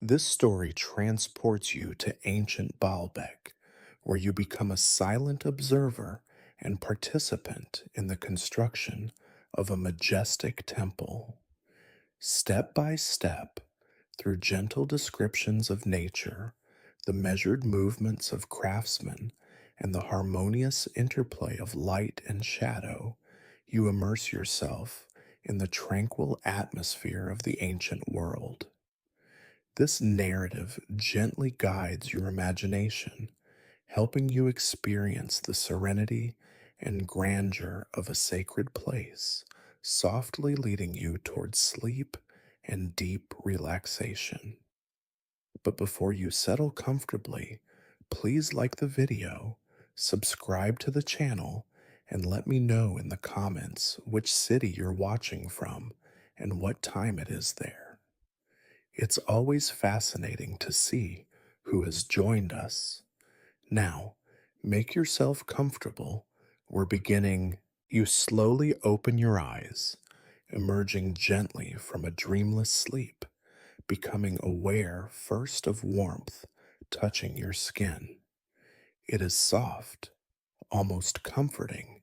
This story transports you to ancient Baalbek, where you become a silent observer and participant in the construction of a majestic temple. Step by step, through gentle descriptions of nature, the measured movements of craftsmen, and the harmonious interplay of light and shadow, you immerse yourself in the tranquil atmosphere of the ancient world. This narrative gently guides your imagination, helping you experience the serenity and grandeur of a sacred place, softly leading you towards sleep and deep relaxation. But before you settle comfortably, please like the video, subscribe to the channel, and let me know in the comments which city you're watching from and what time it is there. It's always fascinating to see who has joined us. Now, make yourself comfortable. We're beginning. You slowly open your eyes, emerging gently from a dreamless sleep, becoming aware first of warmth touching your skin. It is soft, almost comforting,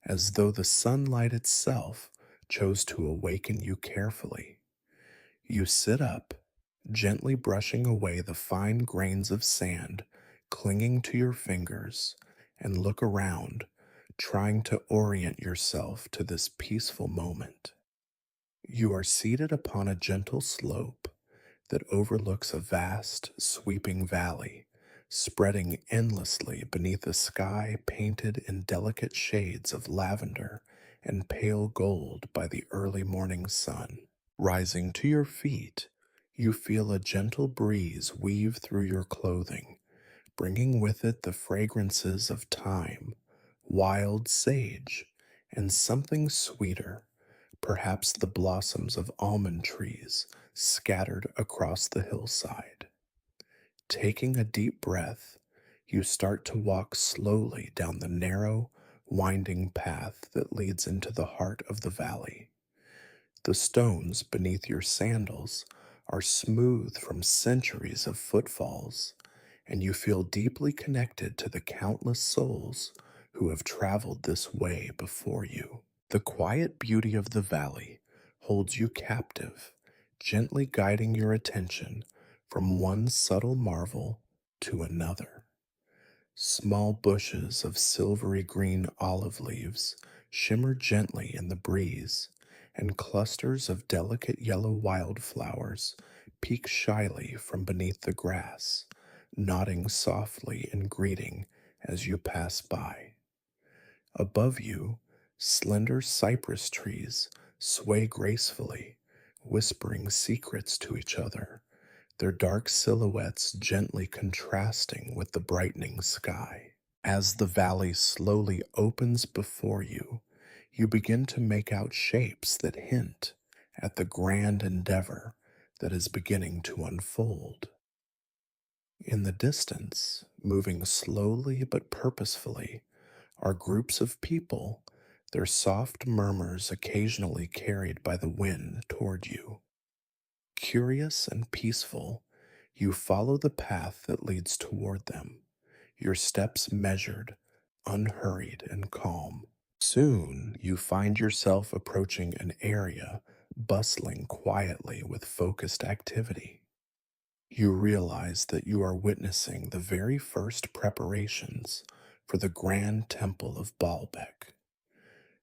as though the sunlight itself chose to awaken you carefully. You sit up, gently brushing away the fine grains of sand clinging to your fingers, and look around, trying to orient yourself to this peaceful moment. You are seated upon a gentle slope that overlooks a vast, sweeping valley, spreading endlessly beneath a sky painted in delicate shades of lavender and pale gold by the early morning sun. Rising to your feet, you feel a gentle breeze weave through your clothing, bringing with it the fragrances of thyme, wild sage, and something sweeter, perhaps the blossoms of almond trees scattered across the hillside. Taking a deep breath, you start to walk slowly down the narrow, winding path that leads into the heart of the valley. The stones beneath your sandals are smooth from centuries of footfalls, and you feel deeply connected to the countless souls who have traveled this way before you. The quiet beauty of the valley holds you captive, gently guiding your attention from one subtle marvel to another. Small bushes of silvery green olive leaves shimmer gently in the breeze, and clusters of delicate yellow wildflowers peek shyly from beneath the grass, nodding softly in greeting as you pass by. Above you, slender cypress trees sway gracefully, whispering secrets to each other, their dark silhouettes gently contrasting with the brightening sky. As the valley slowly opens before you, you begin to make out shapes that hint at the grand endeavor that is beginning to unfold. In the distance, moving slowly but purposefully, are groups of people, their soft murmurs occasionally carried by the wind toward you. Curious and peaceful, you follow the path that leads toward them, your steps measured, unhurried, and calm. Soon you find yourself approaching an area bustling quietly with focused activity. You realize that you are witnessing the very first preparations for the grand temple of Baalbek.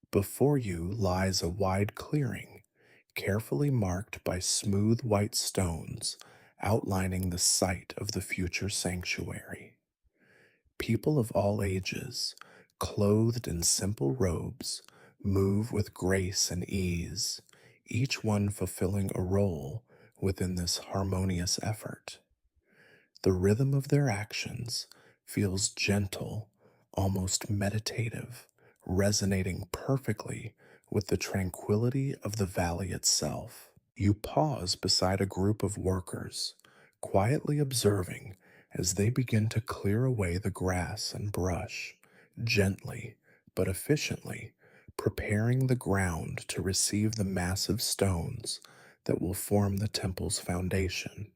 Before you lies a wide clearing, carefully marked by smooth white stones outlining the site of the future sanctuary. People of all ages, clothed in simple robes, move with grace and ease, each one fulfilling a role within this harmonious effort. The rhythm of their actions feels gentle, almost meditative, resonating perfectly with the tranquility of the valley itself. You pause beside a group of workers, quietly observing as they begin to clear away the grass and brush, gently but efficiently, preparing the ground to receive the massive stones that will form the temple's foundation.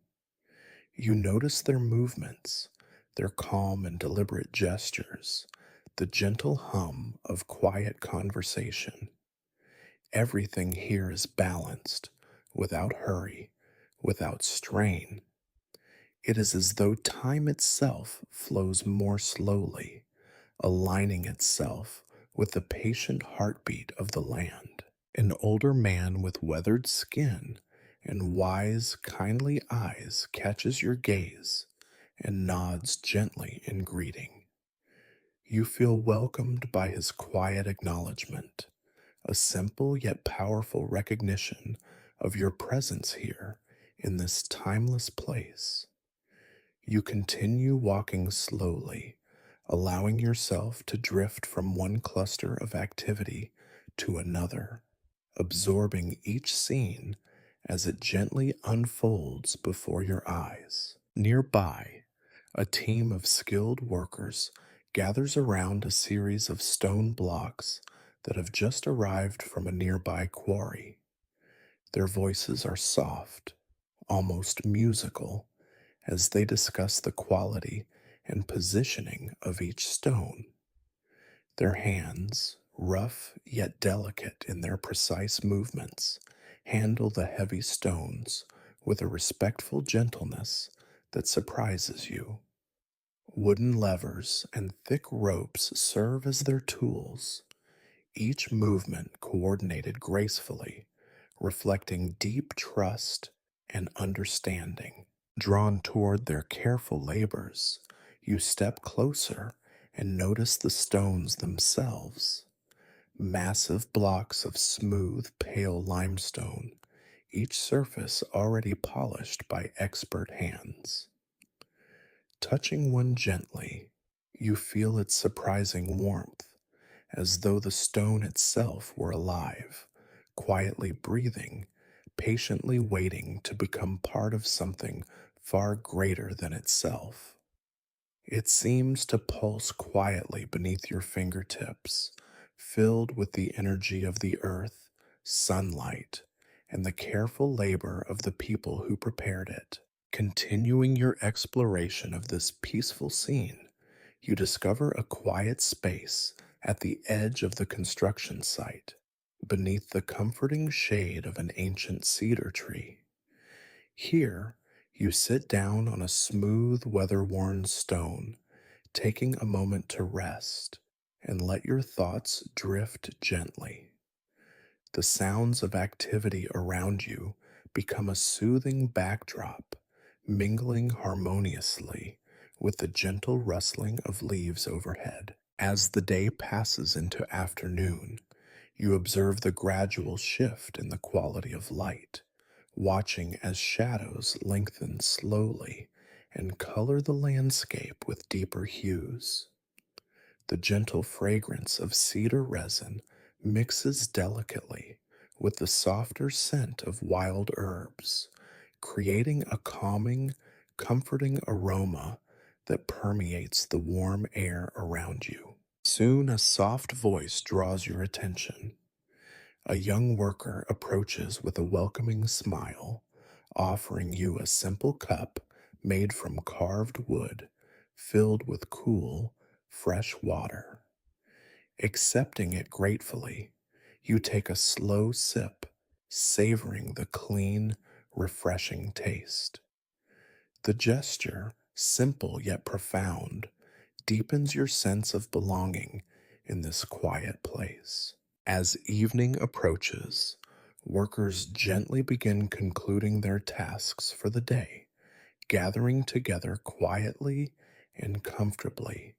You notice their movements, their calm and deliberate gestures, the gentle hum of quiet conversation. Everything here is balanced, without hurry, without strain. It is as though time itself flows more slowly, aligning itself with the patient heartbeat of the land. An older man with weathered skin and wise, kindly eyes catches your gaze and nods gently in greeting. You feel welcomed by his quiet acknowledgement, a simple yet powerful recognition of your presence here in this timeless place. You continue walking slowly, allowing yourself to drift from one cluster of activity to another, absorbing each scene as it gently unfolds before your eyes. Nearby, a team of skilled workers gathers around a series of stone blocks that have just arrived from a nearby quarry. Their voices are soft, almost musical, as they discuss the quality and positioning of each stone. Their hands, rough yet delicate in their precise movements, handle the heavy stones with a respectful gentleness that surprises you. Wooden levers and thick ropes serve as their tools, each movement coordinated gracefully, reflecting deep trust and understanding. Drawn toward their careful labors, you step closer and notice the stones themselves. Massive blocks of smooth, pale limestone, each surface already polished by expert hands. Touching one gently, you feel its surprising warmth, as though the stone itself were alive, quietly breathing, patiently waiting to become part of something far greater than itself. It seems to pulse quietly beneath your fingertips, filled with the energy of the earth, sunlight, and the careful labor of the people who prepared it. Continuing your exploration of this peaceful scene, you discover a quiet space at the edge of the construction site, beneath the comforting shade of an ancient cedar tree. Here, you sit down on a smooth, weather-worn stone, taking a moment to rest and let your thoughts drift gently. The sounds of activity around you become a soothing backdrop, mingling harmoniously with the gentle rustling of leaves overhead. As the day passes into afternoon, you observe the gradual shift in the quality of light, watching as shadows lengthen slowly and color the landscape with deeper hues. The gentle fragrance of cedar resin mixes delicately with the softer scent of wild herbs, creating a calming, comforting aroma that permeates the warm air around you. Soon a soft voice draws your attention. A young worker approaches with a welcoming smile, offering you a simple cup made from carved wood filled with cool, fresh water. Accepting it gratefully, you take a slow sip, savoring the clean, refreshing taste. The gesture, simple yet profound, deepens your sense of belonging in this quiet place. As evening approaches, workers gently begin concluding their tasks for the day, gathering together quietly and comfortably,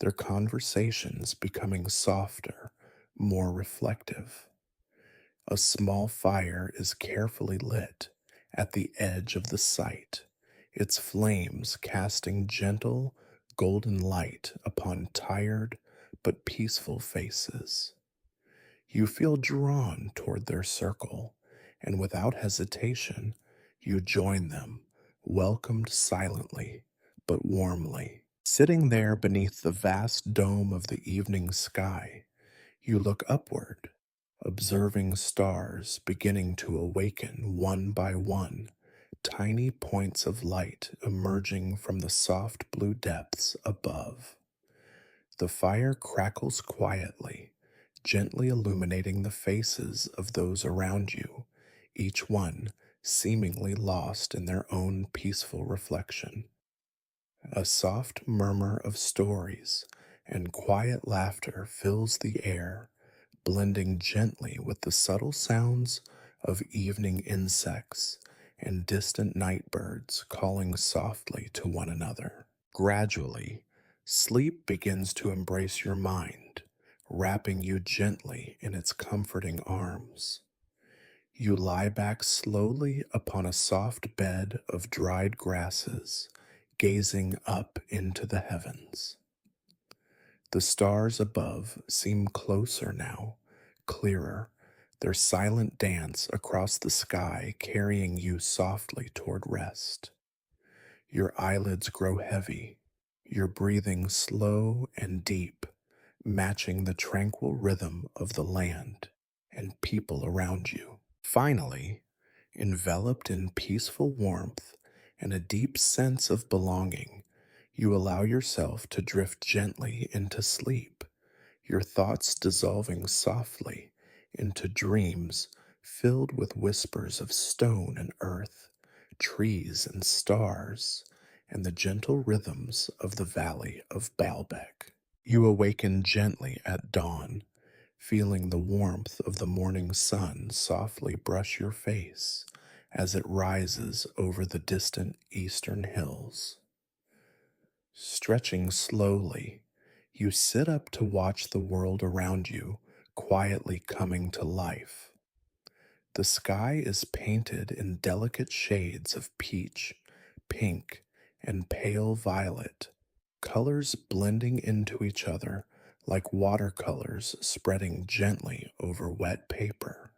their conversations becoming softer, more reflective. A small fire is carefully lit at the edge of the site, its flames casting gentle, golden light upon tired but peaceful faces. You feel drawn toward their circle, and without hesitation, you join them, welcomed silently but warmly. Sitting there beneath the vast dome of the evening sky, you look upward, observing stars beginning to awaken one by one, tiny points of light emerging from the soft blue depths above. The fire crackles quietly, gently illuminating the faces of those around you, each one seemingly lost in their own peaceful reflection. A soft murmur of stories and quiet laughter fills the air, blending gently with the subtle sounds of evening insects and distant night birds calling softly to one another. Gradually, sleep begins to embrace your mind, wrapping you gently in its comforting arms. You lie back slowly upon a soft bed of dried grasses, gazing up into the heavens. The stars above seem closer now, clearer, their silent dance across the sky carrying you softly toward rest. Your eyelids grow heavy, your breathing slow and deep, matching the tranquil rhythm of the land and people around you. Finally, enveloped in peaceful warmth and a deep sense of belonging, you allow yourself to drift gently into sleep, your thoughts dissolving softly into dreams filled with whispers of stone and earth, trees and stars, and the gentle rhythms of the valley of Baalbek. You awaken gently at dawn, feeling the warmth of the morning sun softly brush your face as it rises over the distant eastern hills. Stretching slowly, you sit up to watch the world around you quietly coming to life. The sky is painted in delicate shades of peach, pink, and pale violet, colors blending into each other like watercolors spreading gently over wet paper.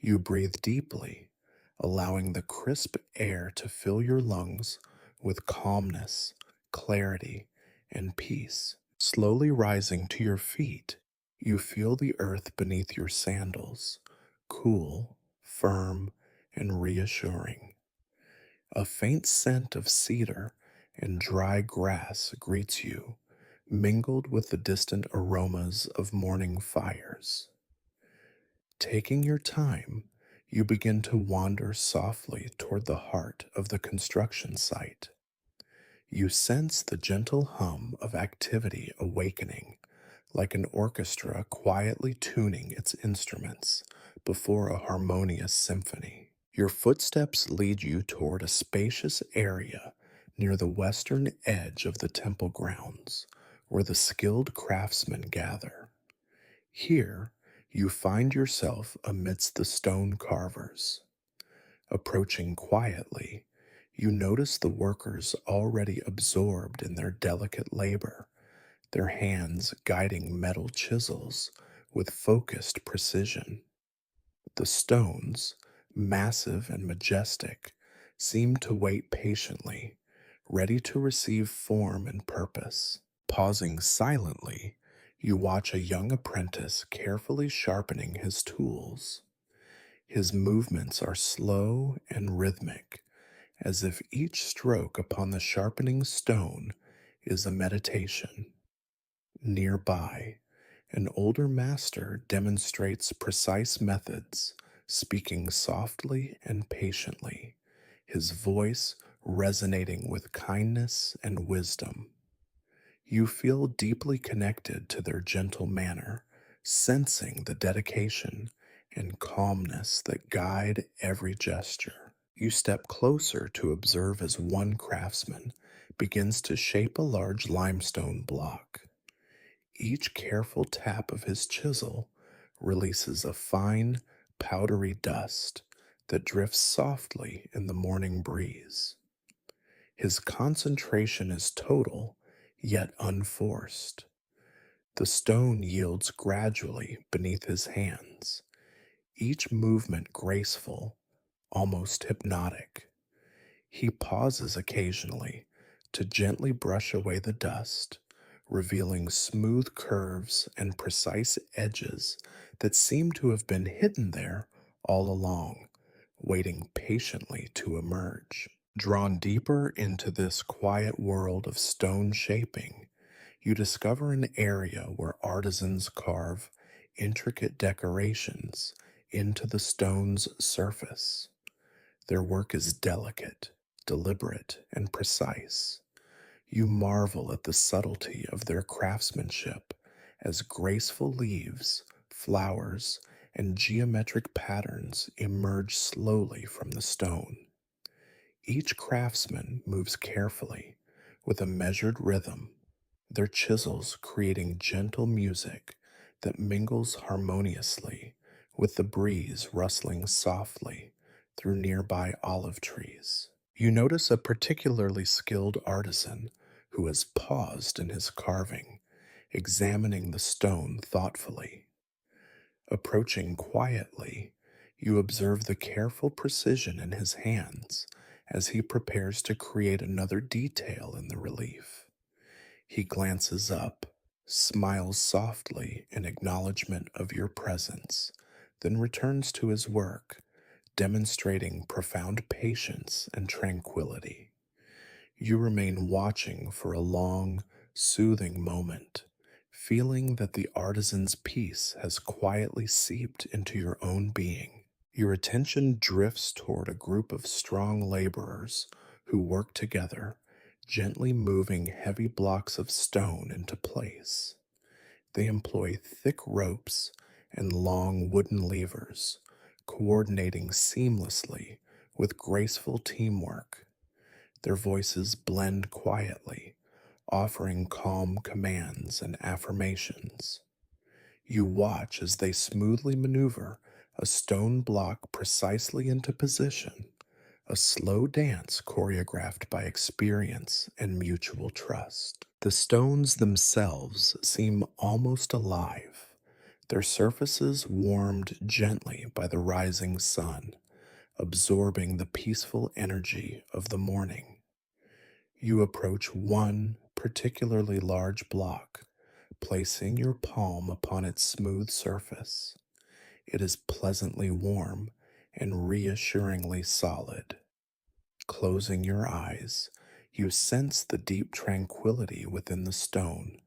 You breathe deeply, allowing the crisp air to fill your lungs with calmness, clarity, and peace. Slowly rising to your feet, you feel the earth beneath your sandals, cool, firm, and reassuring. A faint scent of cedar and dry grass greets you, mingled with the distant aromas of morning fires. Taking your time, you begin to wander softly toward the heart of the construction site. You sense the gentle hum of activity awakening, like an orchestra quietly tuning its instruments before a harmonious symphony. Your footsteps lead you toward a spacious area near the western edge of the temple grounds, where the skilled craftsmen gather. Here, you find yourself amidst the stone carvers. Approaching quietly, you notice the workers already absorbed in their delicate labor, their hands guiding metal chisels with focused precision. The stones, massive and majestic, seem to wait patiently, ready to receive form and purpose. Pausing silently, you watch a young apprentice carefully sharpening his tools. His movements are slow and rhythmic, as if each stroke upon the sharpening stone is a meditation. Nearby, an older master demonstrates precise methods, speaking softly and patiently, his voice resonating with kindness and wisdom. You feel deeply connected to their gentle manner, sensing the dedication and calmness that guide every gesture. You step closer to observe as one craftsman begins to shape a large limestone block. Each careful tap of his chisel releases a fine, powdery dust that drifts softly in the morning breeze. His concentration is total, yet unforced. The stone yields gradually beneath his hands, each movement graceful, almost hypnotic. He pauses occasionally to gently brush away the dust, revealing smooth curves and precise edges that seem to have been hidden there all along, waiting patiently to emerge. Drawn deeper into this quiet world of stone shaping, you discover an area where artisans carve intricate decorations into the stone's surface. Their work is delicate, deliberate, and precise. You marvel at the subtlety of their craftsmanship as graceful leaves, flowers, and geometric patterns emerge slowly from the stone. Each craftsman moves carefully, with a measured rhythm, their chisels creating gentle music that mingles harmoniously with the breeze rustling softly through nearby olive trees. You notice a particularly skilled artisan who has paused in his carving, examining the stone thoughtfully. Approaching quietly, you observe the careful precision in his hands as he prepares to create another detail in the relief. He glances up, smiles softly in acknowledgement of your presence, then returns to his work, demonstrating profound patience and tranquility. You remain watching for a long, soothing moment, feeling that the artisan's peace has quietly seeped into your own being. Your attention drifts toward a group of strong laborers who work together, gently moving heavy blocks of stone into place. They employ thick ropes and long wooden levers, coordinating seamlessly with graceful teamwork. Their voices blend quietly, offering calm commands and affirmations. You watch as they smoothly maneuver a stone block precisely into position, a slow dance choreographed by experience and mutual trust. The stones themselves seem almost alive, their surfaces warmed gently by the rising sun, absorbing the peaceful energy of the morning. You approach one particularly large block, placing your palm upon its smooth surface. It is pleasantly warm and reassuringly solid. Closing your eyes, you sense the deep tranquility within the stone,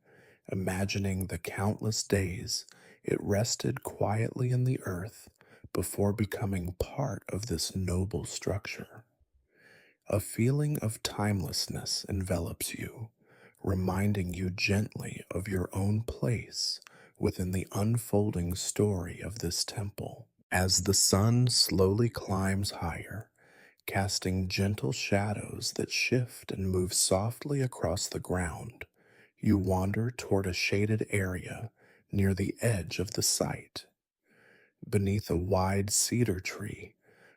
imagining the countless days it rested quietly in the earth before becoming part of this noble structure. A feeling of timelessness envelops you, reminding you gently of your own place within the unfolding story of this temple. As the sun slowly climbs higher, casting gentle shadows that shift and move softly across the ground, you wander toward a shaded area near the edge of the site. Beneath a wide cedar tree,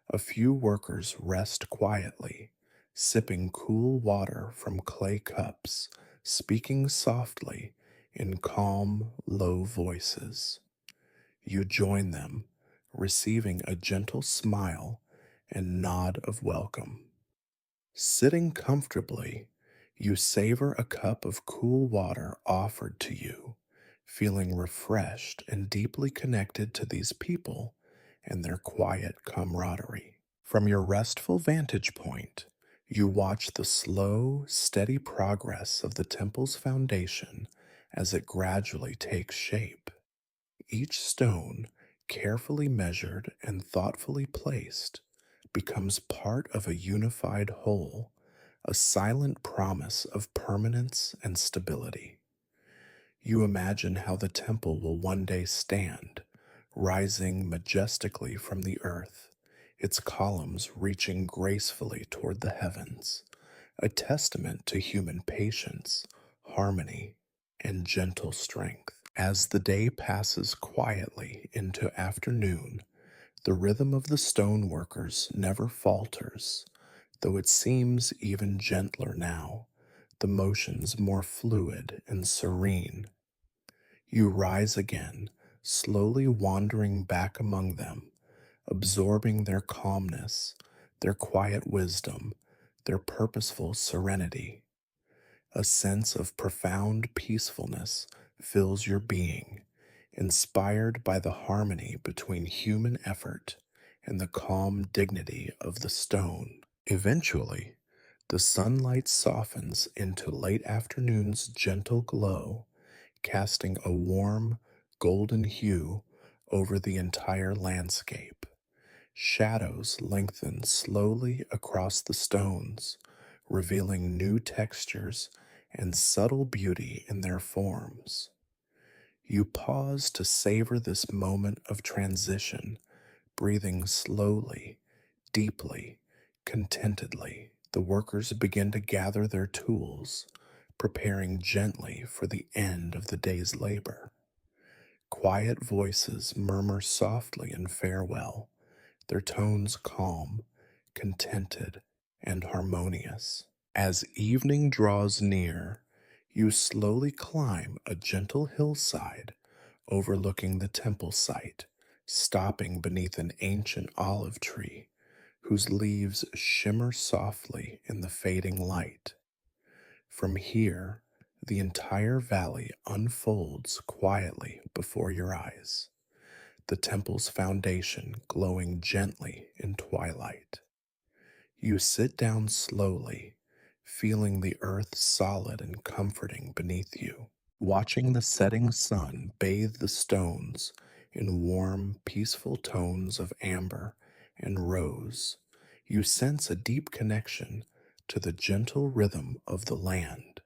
a few workers rest quietly, sipping cool water from clay cups, speaking softly in calm, low voices. You join them, receiving a gentle smile and nod of welcome. Sitting comfortably, you savor a cup of cool water offered to you, feeling refreshed and deeply connected to these people and their quiet camaraderie. From your restful vantage point, you watch the slow, steady progress of the temple's foundation as it gradually takes shape. Each stone, carefully measured and thoughtfully placed, becomes part of a unified whole, a silent promise of permanence and stability. You imagine how the temple will one day stand, rising majestically from the earth, its columns reaching gracefully toward the heavens, a testament to human patience, harmony, and gentle strength. As the day passes quietly into afternoon, the rhythm of the stoneworkers never falters, though it seems even gentler now, the motions more fluid and serene. You rise again, slowly wandering back among them, absorbing their calmness, their quiet wisdom, their purposeful serenity. A sense of profound peacefulness fills your being, inspired by the harmony between human effort and the calm dignity of the stone. Eventually, the sunlight softens into late afternoon's gentle glow, casting a warm, golden hue over the entire landscape. Shadows lengthen slowly across the stones, revealing new textures and subtle beauty in their forms. You pause to savor this moment of transition, breathing slowly, deeply, contentedly. The workers begin to gather their tools, preparing gently for the end of the day's labor. Quiet voices murmur softly in farewell, their tones calm, contented, and harmonious. As evening draws near, you slowly climb a gentle hillside overlooking the temple site, stopping beneath an ancient olive tree whose leaves shimmer softly in the fading light. From here, the entire valley unfolds quietly before your eyes, the temple's foundation glowing gently in twilight. You sit down slowly, feeling the earth solid and comforting beneath you. Watching the setting sun bathe the stones in warm, peaceful tones of amber and rose, you sense a deep connection to the gentle rhythm of the land,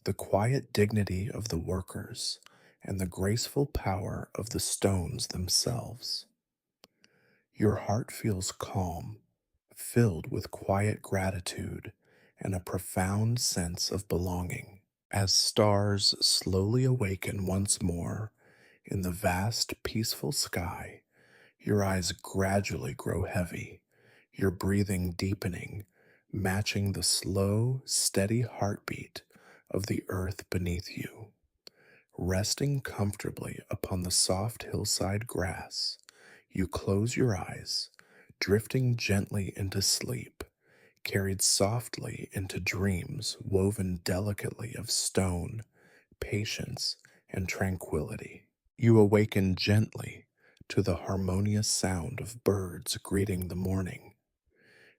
the quiet dignity of the workers, and the graceful power of the stones themselves. Your heart feels calm, filled with quiet gratitude and a profound sense of belonging. As stars slowly awaken once more in the vast, peaceful sky, your eyes gradually grow heavy, your breathing deepening, matching the slow, steady heartbeat of the earth beneath you. Resting comfortably upon the soft hillside grass, you close your eyes, drifting gently into sleep, carried softly into dreams woven delicately of stone, patience, and tranquility. You awaken gently to the harmonious sound of birds greeting the morning.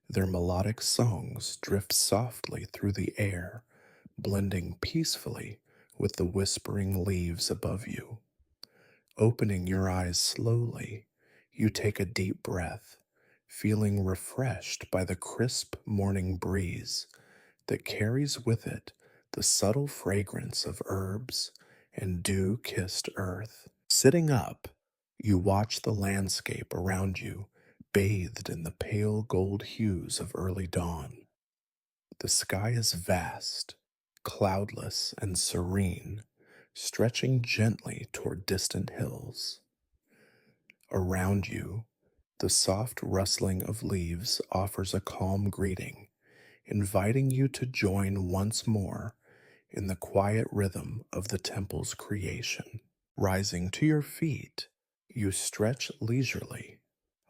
Their melodic songs drift softly through the air, blending peacefully with the whispering leaves above you. Opening your eyes slowly, you take a deep breath, feeling refreshed by the crisp morning breeze that carries with it the subtle fragrance of herbs and dew kissed earth. Sitting up, you watch the landscape around you bathed in the pale gold hues of early dawn. The sky is vast, cloudless, and serene, stretching gently toward distant hills. Around you, the soft rustling of leaves offers a calm greeting, inviting you to join once more in the quiet rhythm of the temple's creation. Rising to your feet, you stretch leisurely,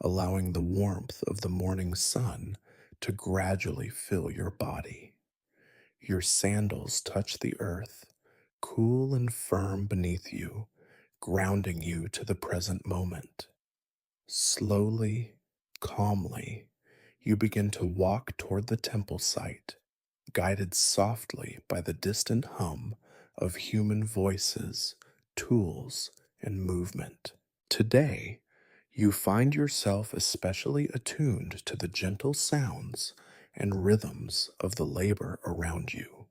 allowing the warmth of the morning sun to gradually fill your body. Your sandals touch the earth, cool and firm beneath you, grounding you to the present moment. Slowly, calmly, you begin to walk toward the temple site, guided softly by the distant hum of human voices, tools, and movement. Today, you find yourself especially attuned to the gentle sounds and rhythms of the labor around you.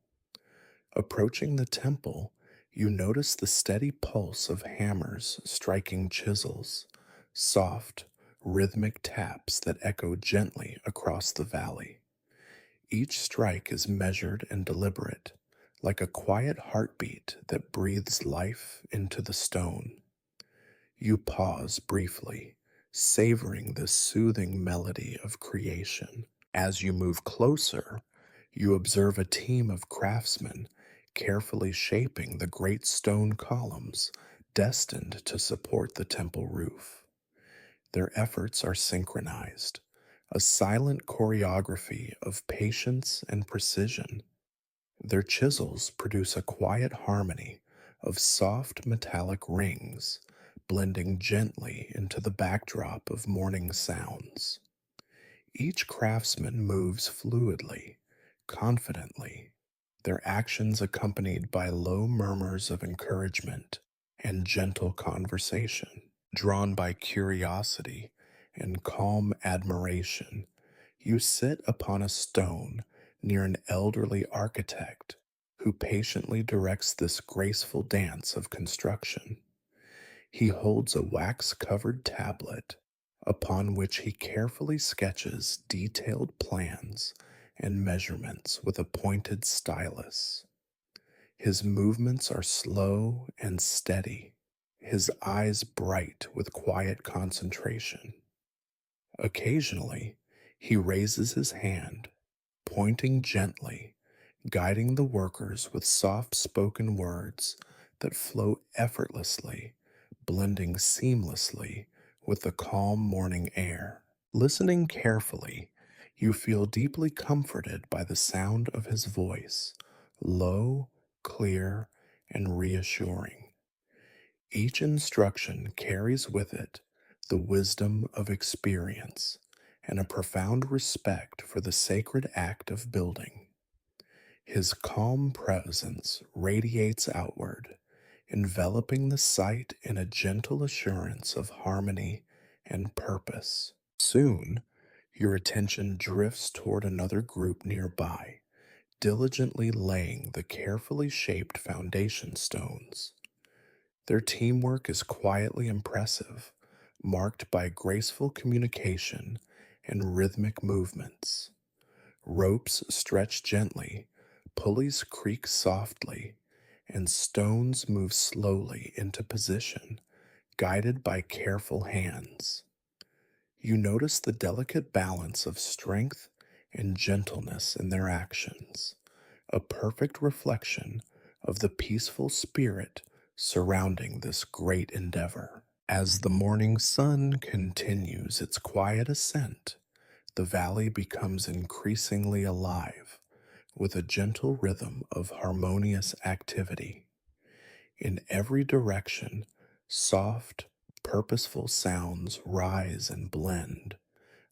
Approaching the temple, you notice the steady pulse of hammers striking chisels, soft, rhythmic taps that echo gently across the valley. Each strike is measured and deliberate, like a quiet heartbeat that breathes life into the stone. You pause briefly, savoring this soothing melody of creation. As you move closer, you observe a team of craftsmen carefully shaping the great stone columns destined to support the temple roof. Their efforts are synchronized, a silent choreography of patience and precision. Their chisels produce a quiet harmony of soft metallic rings, blending gently into the backdrop of morning sounds. Each craftsman moves fluidly, confidently, their actions accompanied by low murmurs of encouragement and gentle conversation. Drawn by curiosity and calm admiration, you sit upon a stone near an elderly architect who patiently directs this graceful dance of construction. He holds a wax covered tablet upon which he carefully sketches detailed plans and measurements with a pointed stylus. His movements are slow and steady, his eyes bright with quiet concentration. Occasionally, he raises his hand, pointing gently, guiding the workers with soft spoken words that flow effortlessly, blending seamlessly with the calm morning air. Listening carefully, you feel deeply comforted by the sound of his voice, low, clear, and reassuring. Each instruction carries with it the wisdom of experience and a profound respect for the sacred act of building. His calm presence radiates outward, enveloping the sight in a gentle assurance of harmony and purpose. Soon, your attention drifts toward another group nearby, diligently laying the carefully shaped foundation stones. Their teamwork is quietly impressive, marked by graceful communication and rhythmic movements. Ropes stretch gently, pulleys creak softly, and stones move slowly into position, guided by careful hands. You notice the delicate balance of strength and gentleness in their actions, a perfect reflection of the peaceful spirit surrounding this great endeavor. As the morning sun continues its quiet ascent, the valley becomes increasingly alive with a gentle rhythm of harmonious activity. In every direction, soft, purposeful sounds rise and blend,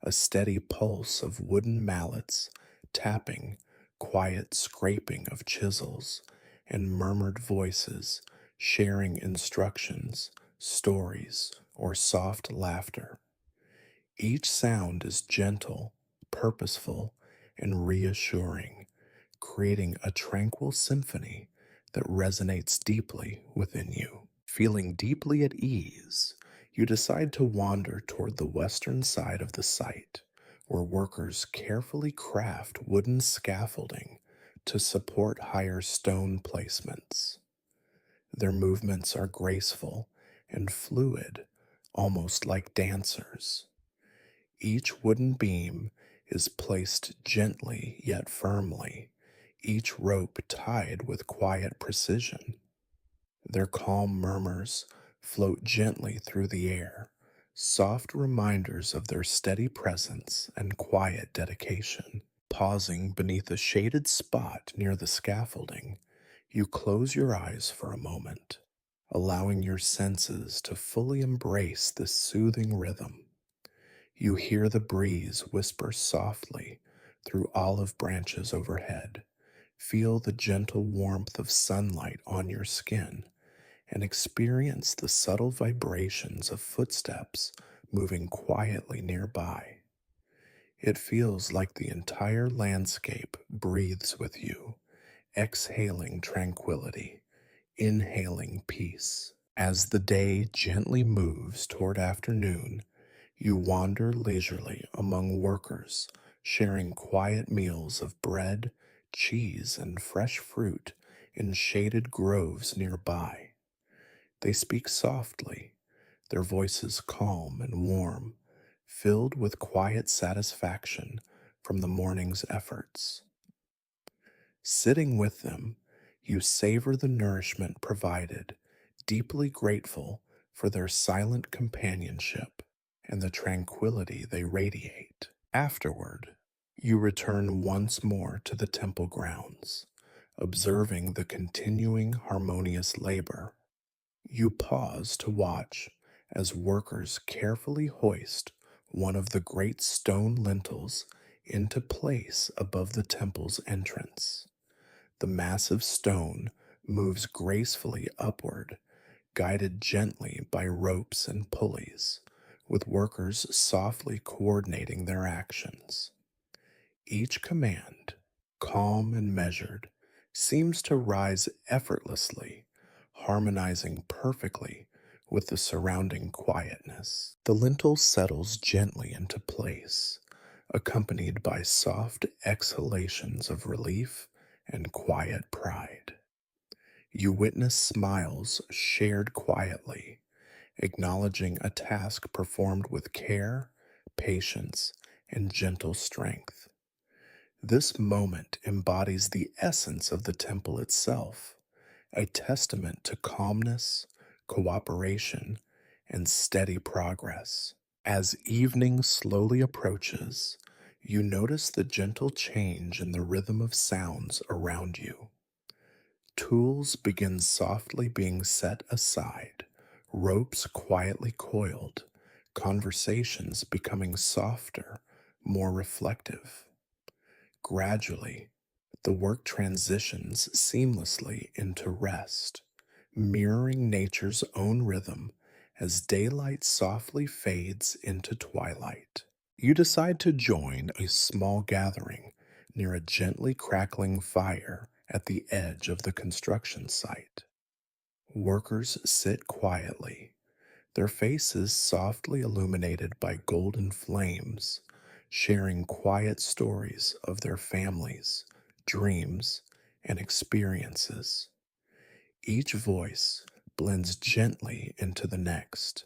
a steady pulse of wooden mallets tapping, quiet scraping of chisels, and murmured voices sharing instructions, stories, or soft laughter. Each sound is gentle, purposeful, and reassuring, creating a tranquil symphony that resonates deeply within you. Feeling deeply at ease, you decide to wander toward the western side of the site, where workers carefully craft wooden scaffolding to support higher stone placements. Their movements are graceful and fluid, almost like dancers. Each wooden beam is placed gently yet firmly, each rope tied with quiet precision. Their calm murmurs float gently through the air, soft reminders of their steady presence and quiet dedication. Pausing beneath a shaded spot near the scaffolding, you close your eyes for a moment, allowing your senses to fully embrace this soothing rhythm. You hear the breeze whisper softly through olive branches overhead, feel the gentle warmth of sunlight on your skin, and experience the subtle vibrations of footsteps moving quietly nearby. It feels like the entire landscape breathes with you, exhaling tranquility, inhaling peace. As the day gently moves toward afternoon, you wander leisurely among workers, sharing quiet meals of bread, cheese, and fresh fruit in shaded groves nearby. They speak softly, their voices calm and warm, filled with quiet satisfaction from the morning's efforts. Sitting with them, you savor the nourishment provided, deeply grateful for their silent companionship and the tranquility they radiate. Afterward, you return once more to the temple grounds, observing the continuing harmonious labor. You pause to watch as workers carefully hoist one of the great stone lintels into place above the temple's entrance. The massive stone moves gracefully upward, guided gently by ropes and pulleys, with workers softly coordinating their actions. Each command, calm and measured, seems to rise effortlessly, harmonizing perfectly with the surrounding quietness. The lintel settles gently into place, accompanied by soft exhalations of relief and quiet pride. You witness smiles shared quietly, acknowledging a task performed with care, patience, and gentle strength. This moment embodies the essence of the temple itself, a testament to calmness, cooperation, and steady progress. As evening slowly approaches, you notice the gentle change in the rhythm of sounds around you. Tools begin softly being set aside, ropes quietly coiled, conversations becoming softer, more reflective. Gradually, the work transitions seamlessly into rest, mirroring nature's own rhythm as daylight softly fades into twilight. You decide to join a small gathering near a gently crackling fire at the edge of the construction site. Workers sit quietly, their faces softly illuminated by golden flames, sharing quiet stories of their families, dreams, and experiences. Each voice blends gently into the next,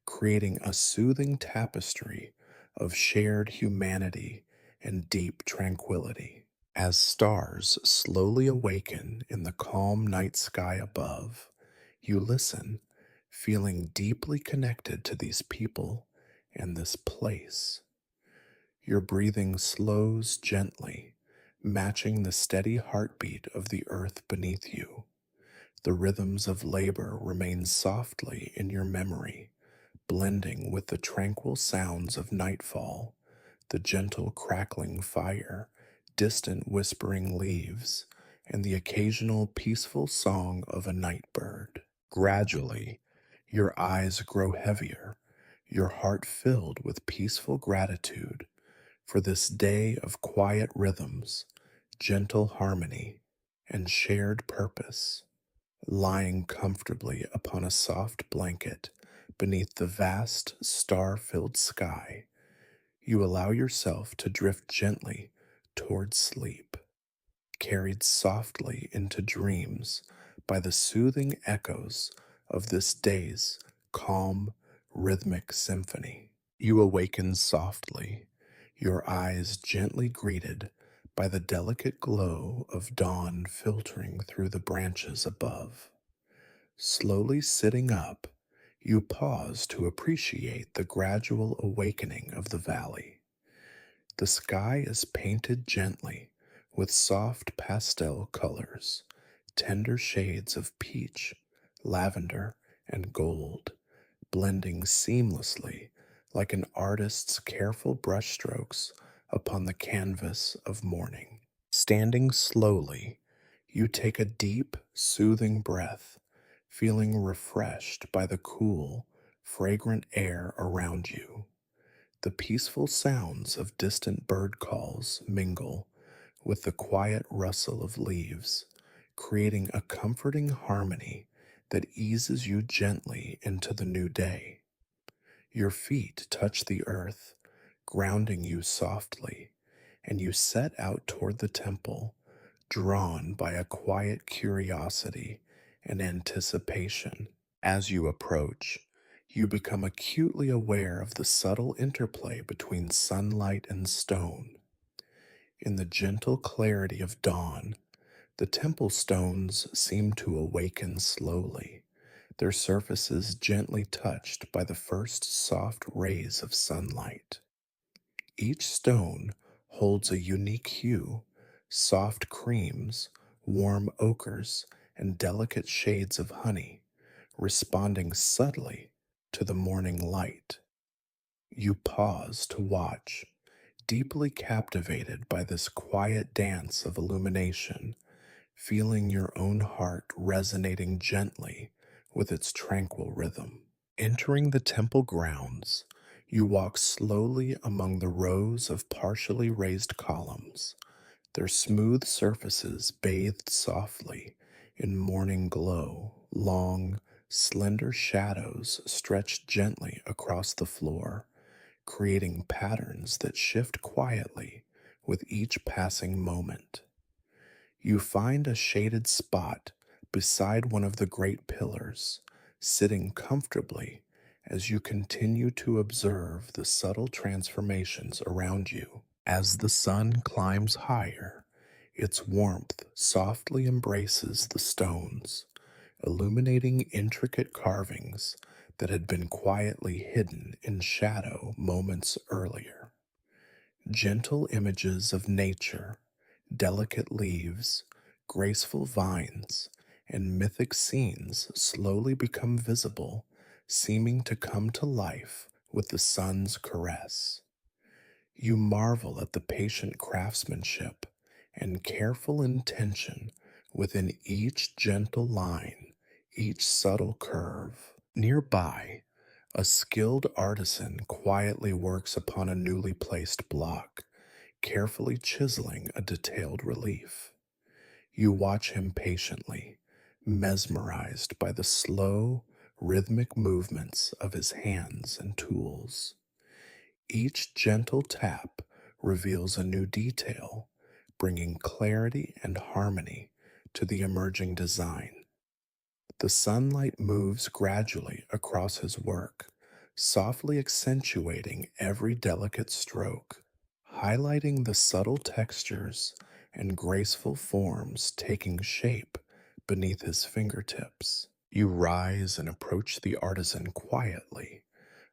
creating a soothing tapestry of shared humanity and deep tranquility. As stars slowly awaken in the calm night sky above, you listen, feeling deeply connected to these people and this place. Your breathing slows gently, matching the steady heartbeat of the earth beneath you. The rhythms of labor remain softly in your memory, blending with the tranquil sounds of nightfall, the gentle crackling fire, distant whispering leaves, and the occasional peaceful song of a night bird. Gradually, your eyes grow heavier, your heart filled with peaceful gratitude for this day of quiet rhythms, gentle harmony, and shared purpose. Lying comfortably upon a soft blanket beneath the vast star filled sky, you allow yourself to drift gently towards sleep, carried softly into dreams by the soothing echoes of this day's calm, rhythmic symphony. You awaken softly, your eyes gently greeted by the delicate glow of dawn filtering through the branches above. Slowly sitting up, you pause to appreciate the gradual awakening of the valley. The sky is painted gently with soft pastel colors, tender shades of peach, lavender, and gold, blending seamlessly like an artist's careful brushstrokes upon the canvas of morning. Standing slowly, you take a deep, soothing breath, feeling refreshed by the cool, fragrant air around you. The peaceful sounds of distant bird calls mingle with the quiet rustle of leaves, creating a comforting harmony that eases you gently into the new day. Your feet touch the earth, grounding you softly, and you set out toward the temple, drawn by a quiet curiosity and anticipation. As you approach, you become acutely aware of the subtle interplay between sunlight and stone. In the gentle clarity of dawn, the temple stones seem to awaken slowly, their surfaces gently touched by the first soft rays of sunlight. Each stone holds a unique hue, soft creams, warm ochres, and delicate shades of honey, responding subtly to the morning light. You pause to watch, deeply captivated by this quiet dance of illumination, feeling your own heart resonating gently with its tranquil rhythm. Entering the temple grounds, you walk slowly among the rows of partially raised columns, their smooth surfaces bathed softly in morning glow. Long, slender shadows stretch gently across the floor, creating patterns that shift quietly with each passing moment. You find a shaded spot beside one of the great pillars, sitting comfortably as you continue to observe the subtle transformations around you. As the sun climbs higher, its warmth softly embraces the stones, illuminating intricate carvings that had been quietly hidden in shadow moments earlier. Gentle images of nature, delicate leaves, graceful vines, and mythic scenes slowly become visible, seeming to come to life with the sun's caress. You marvel at the patient craftsmanship and careful intention within each gentle line, each subtle curve. Nearby, a skilled artisan quietly works upon a newly placed block, carefully chiseling a detailed relief. You watch him patiently, mesmerized by the slow, rhythmic movements of his hands and tools. Each gentle tap reveals a new detail, bringing clarity and harmony to the emerging design. The sunlight moves gradually across his work, softly accentuating every delicate stroke, highlighting the subtle textures and graceful forms taking shape beneath his fingertips. You rise and approach the artisan quietly,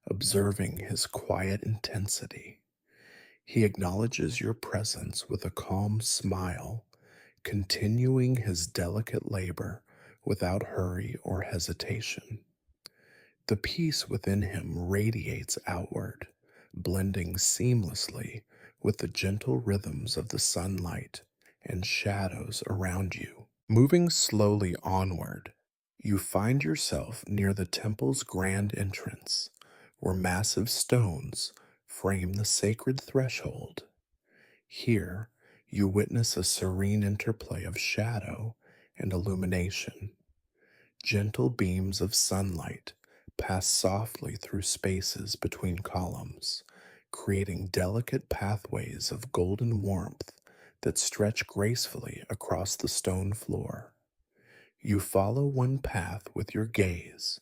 observing his quiet intensity. He acknowledges your presence with a calm smile, continuing his delicate labor without hurry or hesitation. The peace within him radiates outward, blending seamlessly with the gentle rhythms of the sunlight and shadows around you. Moving slowly onward, you find yourself near the temple's grand entrance, where massive stones frame the sacred threshold. Here, you witness a serene interplay of shadow and illumination. Gentle beams of sunlight pass softly through spaces between columns, creating delicate pathways of golden warmth that stretch gracefully across the stone floor. You follow one path with your gaze,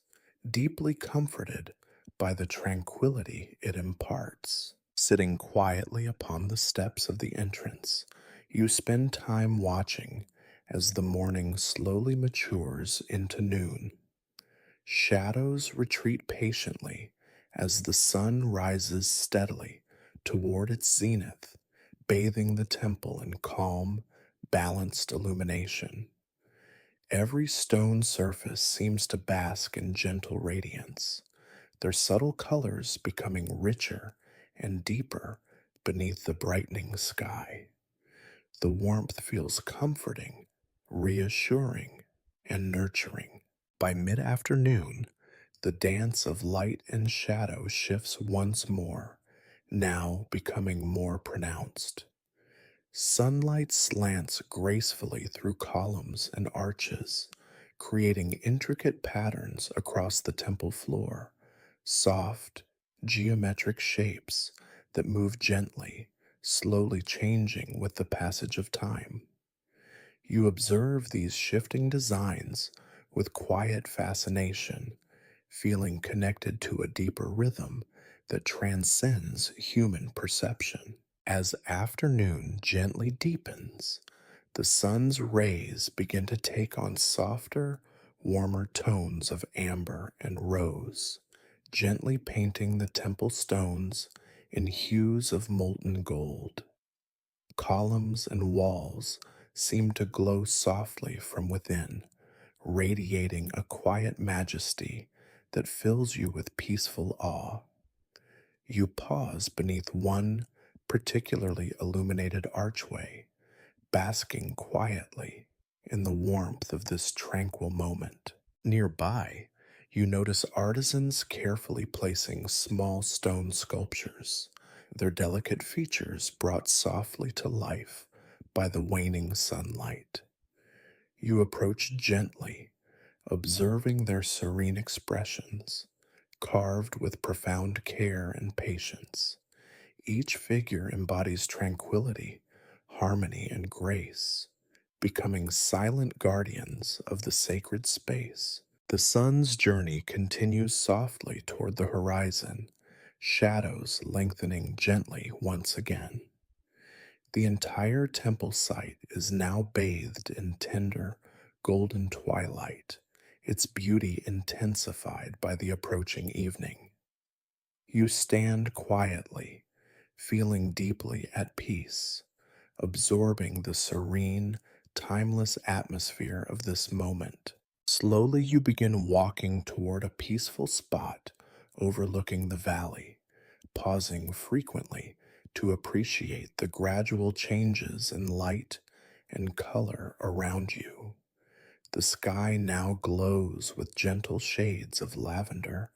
deeply comforted by the tranquility it imparts. Sitting quietly upon the steps of the entrance, you spend time watching as the morning slowly matures into noon. Shadows retreat patiently as the sun rises steadily toward its zenith, bathing the temple in calm, balanced illumination. Every stone surface seems to bask in gentle radiance, their subtle colors becoming richer and deeper beneath the brightening sky. The warmth feels comforting, reassuring, and nurturing. By mid afternoon, the dance of light and shadow shifts once more, now becoming more pronounced. Sunlight slants gracefully through columns and arches, creating intricate patterns across the temple floor, soft, geometric shapes that move gently, slowly changing with the passage of time. You observe these shifting designs with quiet fascination, feeling connected to a deeper rhythm that transcends human perception. As afternoon gently deepens, the sun's rays begin to take on softer, warmer tones of amber and rose, gently painting the temple stones in hues of molten gold. Columns and walls seem to glow softly from within, radiating a quiet majesty that fills you with peaceful awe. You pause beneath one particularly illuminated archway, basking quietly in the warmth of this tranquil moment. Nearby, you notice artisans carefully placing small stone sculptures, their delicate features brought softly to life by the waning sunlight. You approach gently, observing their serene expressions, carved with profound care and patience. Each figure embodies tranquility, harmony, and grace, becoming silent guardians of the sacred space. The sun's journey continues softly toward the horizon, shadows lengthening gently once again. The entire temple site is now bathed in tender, golden twilight, its beauty intensified by the approaching evening. You stand quietly, feeling deeply at peace, absorbing the serene, timeless atmosphere of this moment. Slowly, you begin walking toward a peaceful spot overlooking the valley, pausing frequently to appreciate the gradual changes in light and color around you. The sky now glows with gentle shades of lavender,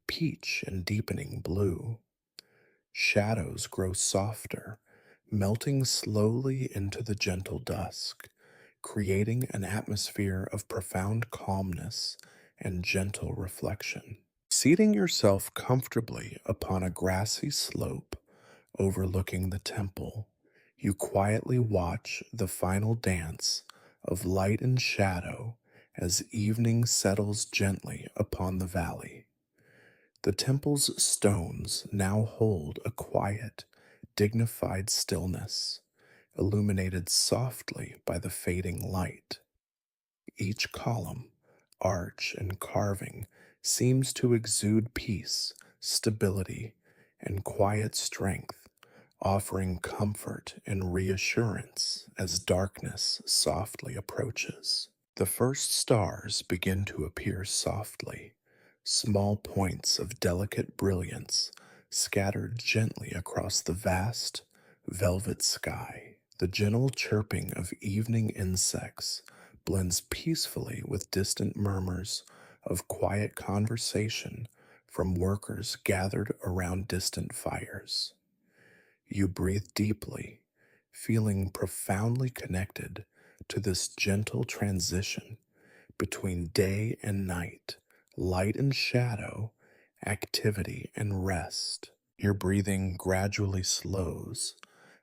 peach, and deepening blue. Shadows grow softer, melting slowly into the gentle dusk, creating an atmosphere of profound calmness and gentle reflection. Seating yourself comfortably upon a grassy slope overlooking the temple, you quietly watch the final dance of light and shadow as evening settles gently upon the valley. The temple's stones now hold a quiet, dignified stillness, illuminated softly by the fading light. Each column, arch, and carving seems to exude peace, stability, and quiet strength, offering comfort and reassurance as darkness softly approaches. The first stars begin to appear softly, small points of delicate brilliance scattered gently across the vast, velvet sky. The gentle chirping of evening insects blends peacefully with distant murmurs of quiet conversation from workers gathered around distant fires. You breathe deeply, feeling profoundly connected to this gentle transition between day and night, light and shadow, activity and rest. Your breathing gradually slows,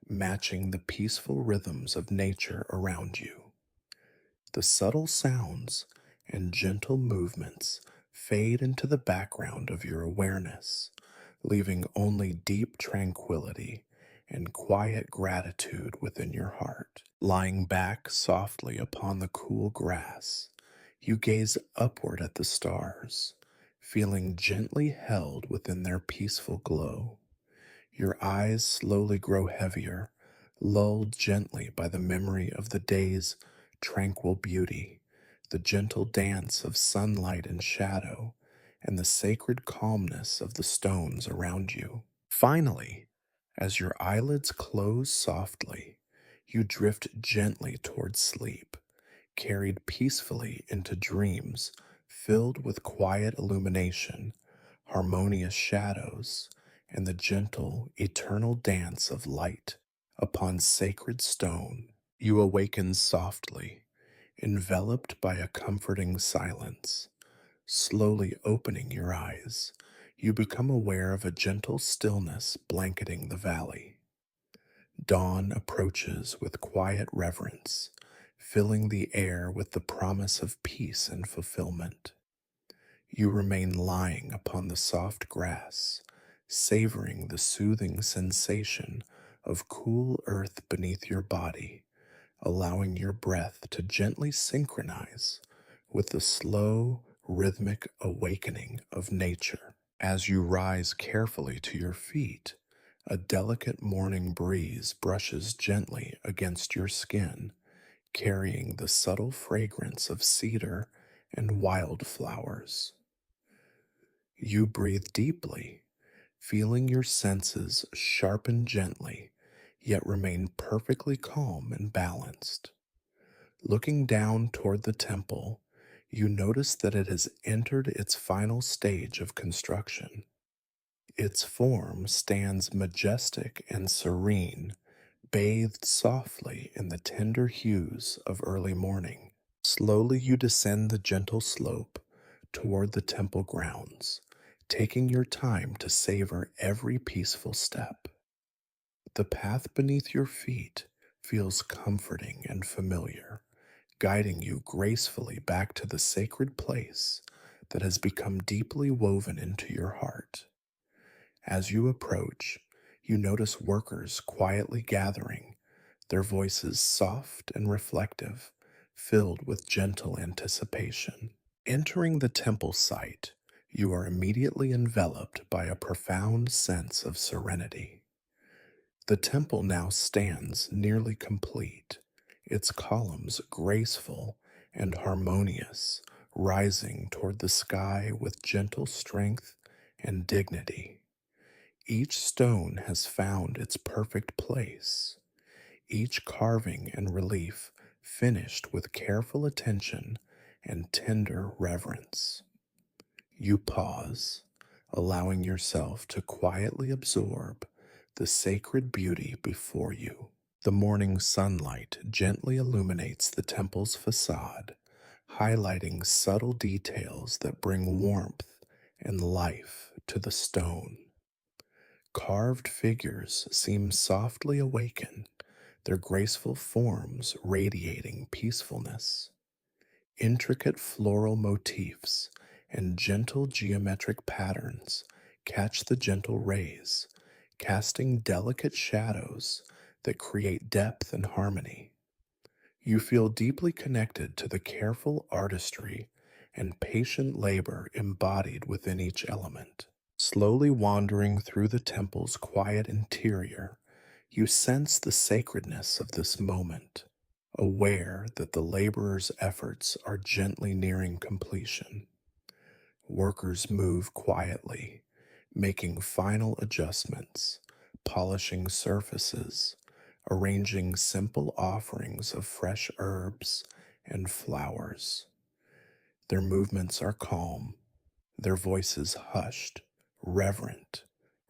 matching the peaceful rhythms of nature around you. The subtle sounds and gentle movements fade into the background of your awareness, leaving only deep tranquility and quiet gratitude within your heart. Lying back softly upon the cool grass, you gaze upward at the stars, feeling gently held within their peaceful glow. Your eyes slowly grow heavier, lulled gently by the memory of the day's tranquil beauty, the gentle dance of sunlight and shadow, and the sacred calmness of the stones around you. Finally, as your eyelids close softly, you drift gently towards sleep, carried peacefully into dreams filled with quiet illumination, harmonious shadows, and the gentle, eternal dance of light upon sacred stone. You awaken softly, enveloped by a comforting silence. Slowly opening your eyes, you become aware of a gentle stillness blanketing the valley. Dawn approaches with quiet reverence, filling the air with the promise of peace and fulfillment. You remain lying upon the soft grass, savoring the soothing sensation of cool earth beneath your body, allowing your breath to gently synchronize with the slow, rhythmic awakening of nature. As you rise carefully to your feet, a delicate morning breeze brushes gently against your skin, carrying the subtle fragrance of cedar and wildflowers. You breathe deeply, feeling your senses sharpen gently, yet remain perfectly calm and balanced. Looking down toward the temple, you notice that it has entered its final stage of construction. Its form stands majestic and serene, bathed softly in the tender hues of early morning. Slowly you descend the gentle slope toward the temple grounds, taking your time to savor every peaceful step. The path beneath your feet feels comforting and familiar, guiding you gracefully back to the sacred place that has become deeply woven into your heart. As you approach, you notice workers quietly gathering, their voices soft and reflective, filled with gentle anticipation. Entering the temple site, you are immediately enveloped by a profound sense of serenity. The temple now stands nearly complete, its columns graceful and harmonious, rising toward the sky with gentle strength and dignity. Each stone has found its perfect place, each carving and relief finished with careful attention and tender reverence. You pause, allowing yourself to quietly absorb the sacred beauty before you. The morning sunlight gently illuminates the temple's facade, highlighting subtle details that bring warmth and life to the stone. Carved figures seem softly awakened, their graceful forms radiating peacefulness. Intricate floral motifs and gentle geometric patterns catch the gentle rays, casting delicate shadows that create depth and harmony. You feel deeply connected to the careful artistry and patient labor embodied within each element. Slowly wandering through the temple's quiet interior, you sense the sacredness of this moment, aware that the laborers' efforts are gently nearing completion. Workers move quietly, making final adjustments, polishing surfaces, arranging simple offerings of fresh herbs and flowers. Their movements are calm, their voices hushed, reverent,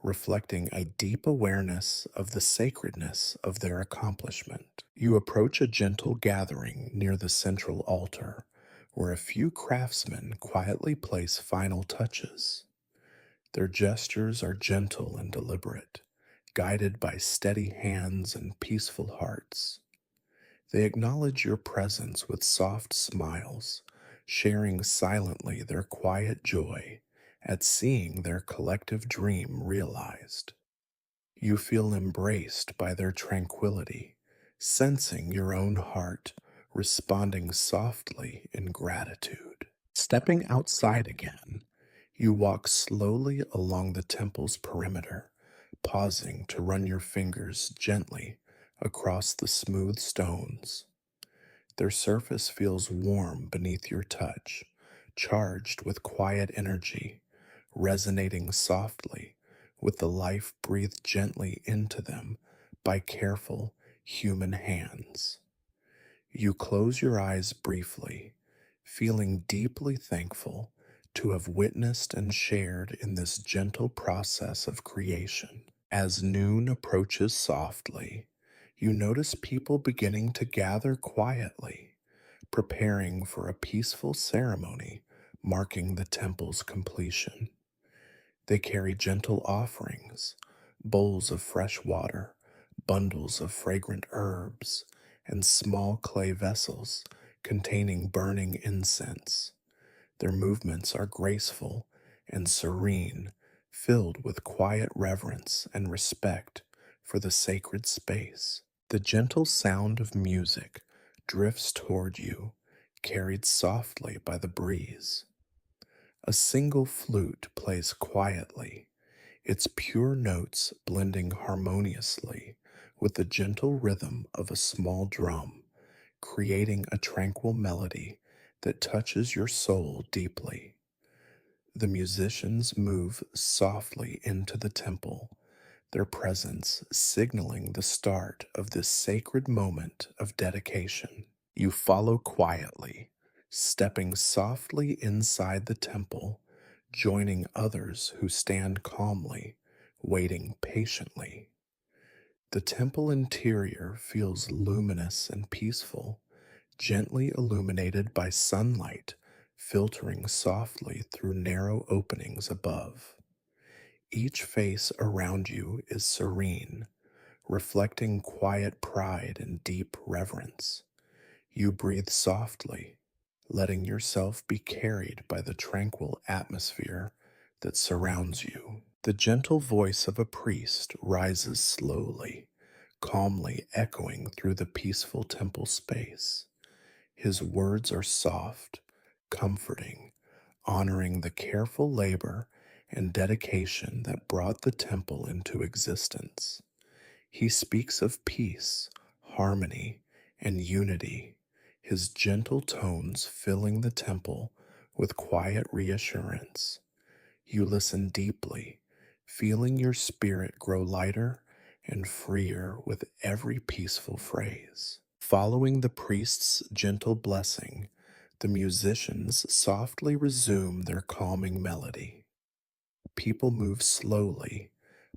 reflecting a deep awareness of the sacredness of their accomplishment. You approach a gentle gathering near the central altar, where a few craftsmen quietly place final touches. Their gestures are gentle and deliberate, guided by steady hands and peaceful hearts. They acknowledge your presence with soft smiles, sharing silently their quiet joy at seeing their collective dream realized. You feel embraced by their tranquility, sensing your own heart responding softly in gratitude. Stepping outside again, you walk slowly along the temple's perimeter, pausing to run your fingers gently across the smooth stones. Their surface feels warm beneath your touch, charged with quiet energy, resonating softly with the life breathed gently into them by careful human hands. You close your eyes briefly, feeling deeply thankful to have witnessed and shared in this gentle process of creation. As noon approaches softly, you notice people beginning to gather quietly, preparing for a peaceful ceremony marking the temple's completion. They carry gentle offerings, bowls of fresh water, bundles of fragrant herbs, and small clay vessels containing burning incense. Their movements are graceful and serene, filled with quiet reverence and respect for the sacred space. The gentle sound of music drifts toward you, carried softly by the breeze. A single flute plays quietly, its pure notes blending harmoniously with the gentle rhythm of a small drum, creating a tranquil melody that touches your soul deeply. The musicians move softly into the temple, their presence signaling the start of this sacred moment of dedication. You follow quietly, stepping softly inside the temple, joining others who stand calmly, waiting patiently. The temple interior feels luminous and peaceful, gently illuminated by sunlight filtering softly through narrow openings above. Each face around you is serene, reflecting quiet pride and deep reverence. You breathe softly, letting yourself be carried by the tranquil atmosphere that surrounds you. The gentle voice of a priest rises slowly, calmly echoing through the peaceful temple space. His words are soft, comforting, honoring the careful labor and dedication that brought the temple into existence. He speaks of peace, harmony, and unity, his gentle tones filling the temple with quiet reassurance. You listen deeply, feeling your spirit grow lighter and freer with every peaceful phrase. Following the priest's gentle blessing, the musicians softly resume their calming melody. People move slowly,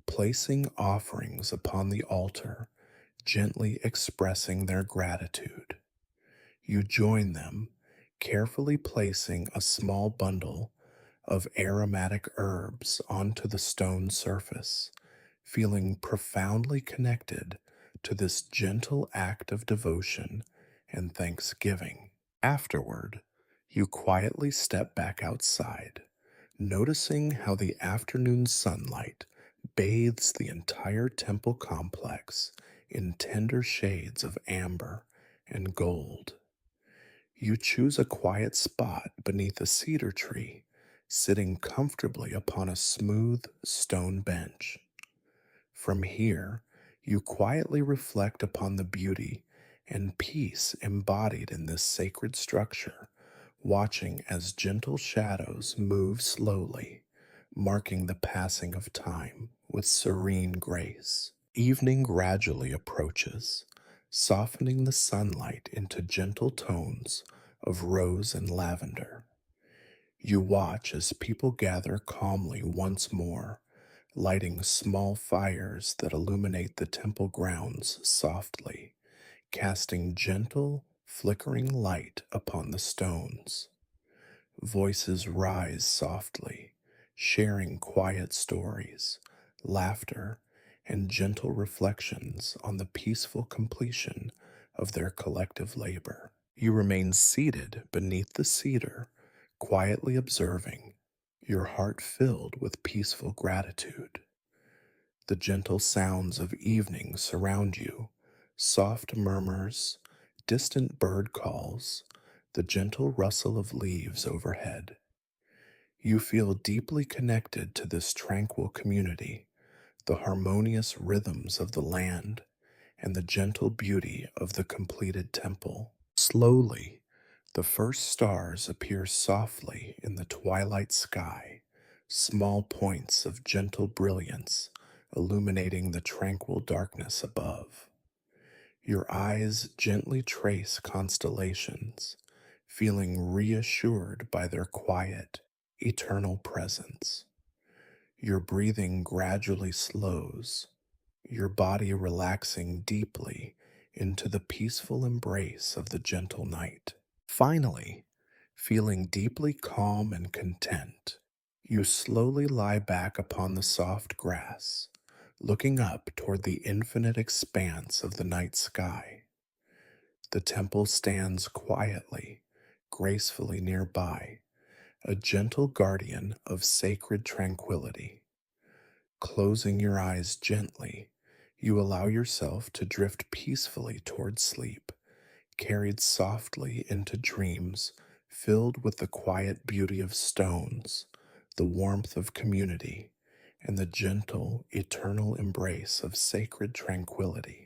placing offerings upon the altar, gently expressing their gratitude. You join them, carefully placing a small bundle of aromatic herbs onto the stone surface, feeling profoundly connected to this gentle act of devotion and thanksgiving. Afterward, you quietly step back outside, noticing how the afternoon sunlight bathes the entire temple complex in tender shades of amber and gold. You choose a quiet spot beneath a cedar tree, sitting comfortably upon a smooth stone bench. From here, you quietly reflect upon the beauty and peace embodied in this sacred structure, watching as gentle shadows move slowly, marking the passing of time with serene grace. Evening gradually approaches, softening the sunlight into gentle tones of rose and lavender. You watch as people gather calmly once more, lighting small fires that illuminate the temple grounds softly, casting gentle, flickering light upon the stones. Voices rise softly, sharing quiet stories, laughter, and gentle reflections on the peaceful completion of their collective labor. You remain seated beneath the cedar, quietly observing, your heart filled with peaceful gratitude. The gentle sounds of evening surround you, soft murmurs, distant bird calls, the gentle rustle of leaves overhead. You feel deeply connected to this tranquil community, the harmonious rhythms of the land, and the gentle beauty of the completed temple. Slowly, the first stars appear softly in the twilight sky, small points of gentle brilliance illuminating the tranquil darkness above. Your eyes gently trace constellations, feeling reassured by their quiet, eternal presence. Your breathing gradually slows, your body relaxing deeply into the peaceful embrace of the gentle night. Finally, feeling deeply calm and content, you slowly lie back upon the soft grass, looking up toward the infinite expanse of the night sky. The temple stands quietly, gracefully nearby, a gentle guardian of sacred tranquility. Closing your eyes gently, you allow yourself to drift peacefully toward sleep, carried softly into dreams filled with the quiet beauty of stones, the warmth of community, and the gentle, eternal embrace of sacred tranquility.